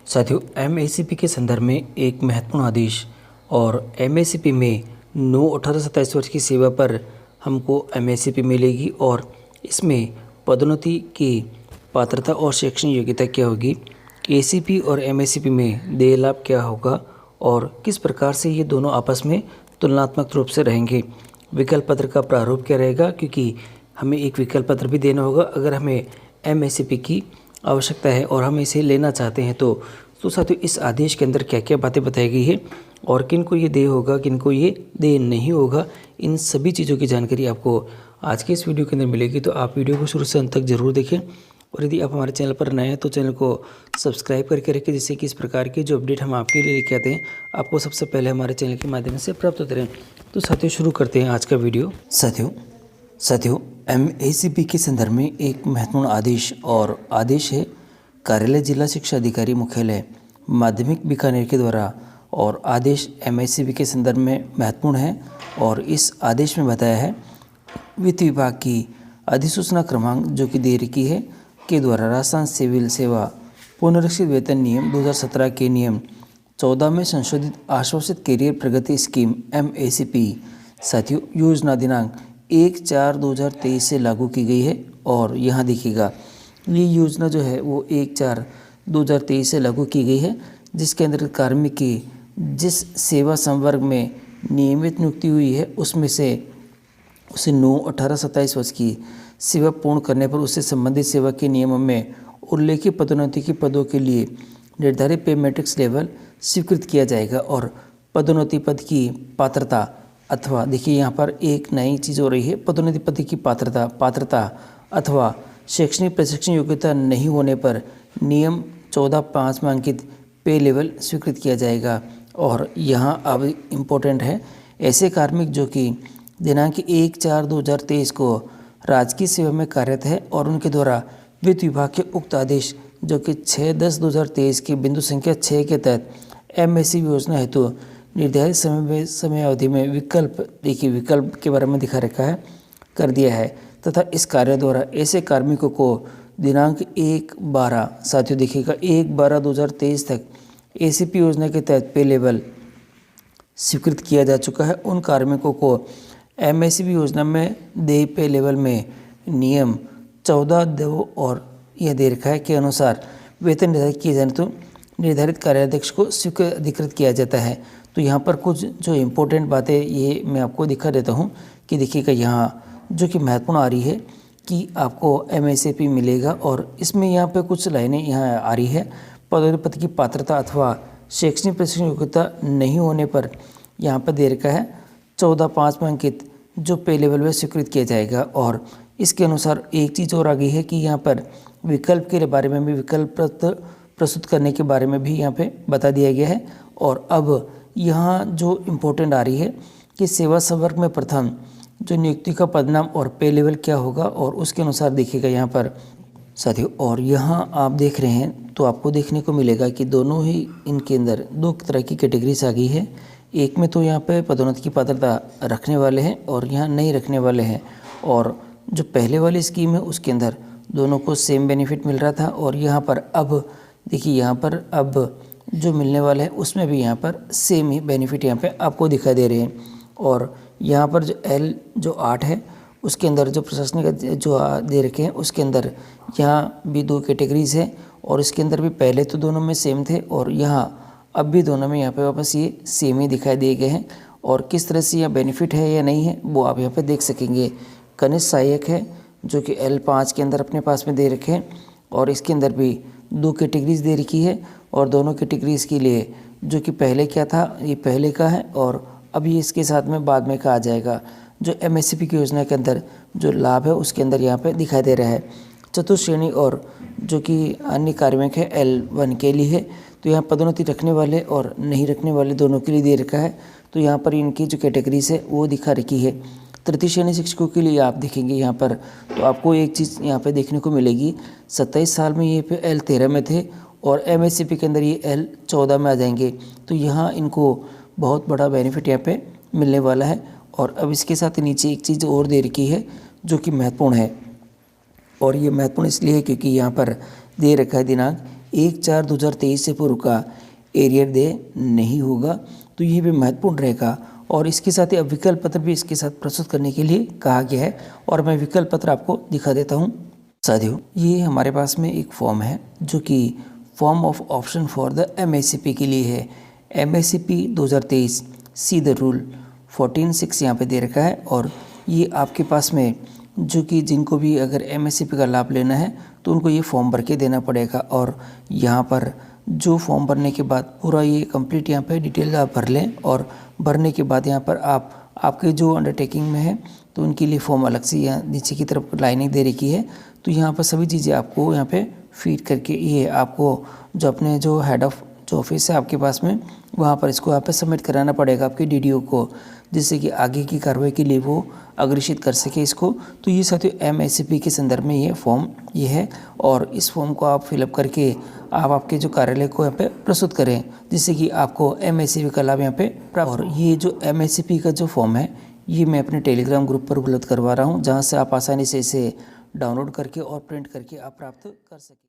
साथियों, एमएससीपी के संदर्भ में एक महत्वपूर्ण आदेश और एमएससीपी में 9-18-27 वर्ष की सेवा पर हमको एमएससीपी मिलेगी और इसमें पदोन्नति की पात्रता और शैक्षणिक योग्यता क्या होगी, एसीपी और एमएससीपी में देय लाभ क्या होगा और किस प्रकार से ये दोनों आपस में तुलनात्मक रूप से रहेंगे। विकल्प पत्र का प्रारूप क्या रहेगा, क्योंकि हमें एक विकल्प पत्र भी देना होगा अगर हमें एमएससीपी की आवश्यकता है और हम इसे लेना चाहते हैं। तो साथियों, इस आदेश के अंदर क्या क्या बातें बताई गई है और किन को ये देय होगा, किन को ये देय नहीं होगा, इन सभी चीज़ों की जानकारी आपको आज के इस वीडियो के अंदर मिलेगी। तो आप वीडियो को शुरू से अंत तक जरूर देखें और यदि आप हमारे चैनल पर नए हैं तो चैनल को सब्सक्राइब करके रखें, जिससे कि इस प्रकार के जो अपडेट हम आपके लिए लेके आते हैं आपको सबसे पहले हमारे चैनल के माध्यम से प्राप्त होते रहें। तो साथियों, शुरू करते हैं आज का वीडियो। साथियों, एमएससीपी के संदर्भ में एक महत्वपूर्ण आदेश है कार्यालय जिला शिक्षा अधिकारी मुख्यालय माध्यमिक बीकानेर के द्वारा, और आदेश एमएससीपी के संदर्भ में महत्वपूर्ण है और इस आदेश में बताया है वित्त विभाग की अधिसूचना क्रमांक जो कि दे रखी है के द्वारा राजस्थान सिविल सेवा पुनरीक्षित वेतन नियम 2017 के नियम 14 में संशोधित आश्वासित कैरियर प्रगति स्कीम एमएससीपी साथियों योजना दिनांक 1/4/2023 से लागू की गई है। और यहाँ देखिएगा, ये योजना जो है वो 1/4/2023 से लागू की गई है, जिसके अंदर कार्मिक की जिस सेवा संवर्ग में नियमित नियुक्ति हुई है उसमें से उसे 9-18-27 वर्ष की सेवा पूर्ण करने पर उससे संबंधित सेवा के नियमों में उल्लेखित पदोन्नति के पदों के लिए निर्धारित पे मैट्रिक्स लेवल स्वीकृत किया जाएगा। और पदोन्नति पद की पात्रता अथवा देखिए यहाँ पर एक नई चीज़ हो रही है, पदोन्नति पद की पात्रता अथवा शैक्षणिक प्रशिक्षण योग्यता नहीं होने पर नियम 14(5) में अंकित पे लेवल स्वीकृत किया जाएगा। और यहाँ अब इम्पोर्टेंट है, ऐसे कार्मिक जो कि दिनांक 1/4/2023 को राजकीय सेवा में कार्यरत है और उनके द्वारा वित्त विभाग के उक्त आदेश जो कि 6/10/2023 की बिंदु संख्या 6 के तहत एमएससी योजना हेतु निर्धारित समय अवधि में विकल्प के बारे में दिखा रखा है कर दिया है, तथा इस कार्य द्वारा ऐसे कार्मिकों को दिनांक 1/12 साथियों देखिएगा 1/12/2023 तक एसीपी योजना के तहत पे लेवल स्वीकृत किया जा चुका है। उन कार्मिकों को एमएससीपी योजना में देय पे लेवल में नियम 14(2) और यह दे रखा है के अनुसार वेतन निर्धारित किए जाने तो निर्धारित कार्याध्यक्ष को स्वीकृत अधिकृत किया जाता है। तो यहाँ पर कुछ जो इम्पोर्टेंट बातें ये मैं आपको दिखा देता हूँ कि देखिएगा यहाँ जो कि महत्वपूर्ण आ रही है कि आपको एमएससीपी मिलेगा और इसमें यहाँ पे कुछ लाइनें यहाँ आ रही है, पदोन्नति की पात्रता अथवा शैक्षणिक प्रशिक्षण योग्यता नहीं होने पर यहाँ पर दे रखा है 14(5) में अंकित जो पे लेवल में स्वीकृत किया जाएगा। और इसके अनुसार एक चीज़ और आ गई है कि यहाँ पर विकल्प के बारे में भी विकल्प प्रस्तुत करने के बारे में भी यहाँ पे बता दिया गया है। और अब यहाँ जो इम्पोर्टेंट आ रही है कि सेवा संवर्ग में प्रथम जो नियुक्ति का पदनाम और पे लेवल क्या होगा और उसके अनुसार देखिएगा यहाँ पर साथियों। और यहाँ आप देख रहे हैं तो आपको देखने को मिलेगा कि दोनों ही इनके अंदर दो तरह की कैटेगरीज आ गई है। एक में तो यहाँ पे पदोन्नति की पात्रता रखने वाले हैं और यहाँ नहीं रखने वाले हैं, और जो पहले वाली स्कीम है उसके अंदर दोनों को सेम बेनिफिट मिल रहा था। और यहाँ पर अब देखिए यहाँ पर अब जो मिलने वाला है उसमें भी यहाँ पर सेम ही बेनिफिट यहाँ पे आपको दिखाई दे रहे हैं। और यहाँ पर जो L जो 8 है उसके अंदर जो प्रशासनिक जो दे रखे हैं उसके अंदर यहाँ भी 2 कैटेगरीज है और इसके अंदर भी पहले तो दोनों में सेम थे और यहाँ अब भी दोनों में यहाँ पे वापस ये सेम ही दिखाई दिए गए हैं। और किस तरह से यह बेनिफिट है या नहीं है वो आप यहाँ पे देख सकेंगे। कनिष्ठ सहायक है जो कि L5 के अंदर अपने पास में दे रखे हैं और इसके अंदर भी 2 कैटेगरीज दे रखी है और दोनों कैटेगरीज के लिए जो कि पहले क्या था ये पहले का है और अभी इसके साथ में बाद में का आ जाएगा। जो एमएससीपी की योजना के अंदर जो लाभ है उसके अंदर यहाँ पे दिखाई दे रहा है। चतुर्थ श्रेणी और जो कि अन्य कार्मिक है L1 के लिए है, तो यहाँ पदोन्नति रखने वाले और नहीं रखने वाले दोनों के लिए दे रखा है। तो यहाँ पर इनकी जो कैटेगरीज है वो दिखा रखी है। तृतीय श्रेणी शिक्षकों के लिए आप देखेंगे यहाँ पर तो आपको एक चीज़ यहाँ पे देखने को मिलेगी, 27 साल में ये पे L13 में थे और एमएससीपी के अंदर ये L14 में आ जाएंगे। तो यहाँ इनको बहुत बड़ा बेनिफिट यहाँ पे मिलने वाला है। और अब इसके साथ नीचे एक चीज़ और दे रखी है जो कि महत्वपूर्ण है, और ये महत्वपूर्ण इसलिए है क्योंकि यहाँ पर दे रखा है दिनांक 1/4/2023 से पूर्व का एरियर डे नहीं होगा। तो ये भी महत्वपूर्ण रहेगा। और इसके साथ ही अब विकल्प पत्र भी इसके साथ प्रस्तुत करने के लिए कहा गया है और मैं विकल्प पत्र आपको दिखा देता हूँ। साथियों, ये हमारे पास में एक फॉर्म है जो कि form of option for the MACP के लिए है। MACP 2023 सी द रूल 14(6) यहाँ पे दे रखा है। और ये आपके पास में जो कि जिनको भी अगर MACP का लाभ लेना है तो उनको ये फॉर्म भर के देना पड़ेगा। और यहाँ पर जो फॉर्म भरने के बाद पूरा ये कंप्लीट यहाँ पे डिटेल आप भर लें और भरने के बाद यहाँ पर आपके जो अंडरटेकिंग में है तो उनके लिए फॉर्म अलग से यहाँ नीचे की तरफ लाइनिंग दे रखी है। तो यहाँ पर सभी चीज़ें आपको यहाँ पे फीड करके ये आपको जो अपने जो हेड ऑफ जो ऑफिस है आपके पास में वहाँ पर इसको यहाँ पे सबमिट कराना पड़ेगा आपके DDO को, जिससे कि आगे की कार्रवाई के लिए वो अग्रेषित कर सके इसको। तो ये साथियों MACP के संदर्भ में ये फॉर्म ये है और इस फॉर्म को आप फिलअप करके आप आपके जो कार्यालय को यहाँ पे प्रस्तुत करें, जिससे कि आपको MACP का लाभ यहाँ पे प्राप्त। और ये जो MACP का जो फॉर्म है ये मैं अपने टेलीग्राम ग्रुप पर उपलब्ध करवा रहा हूँ, जहाँ से आप आसानी से इसे डाउनलोड करके और प्रिंट करके आप प्राप्त कर सकें।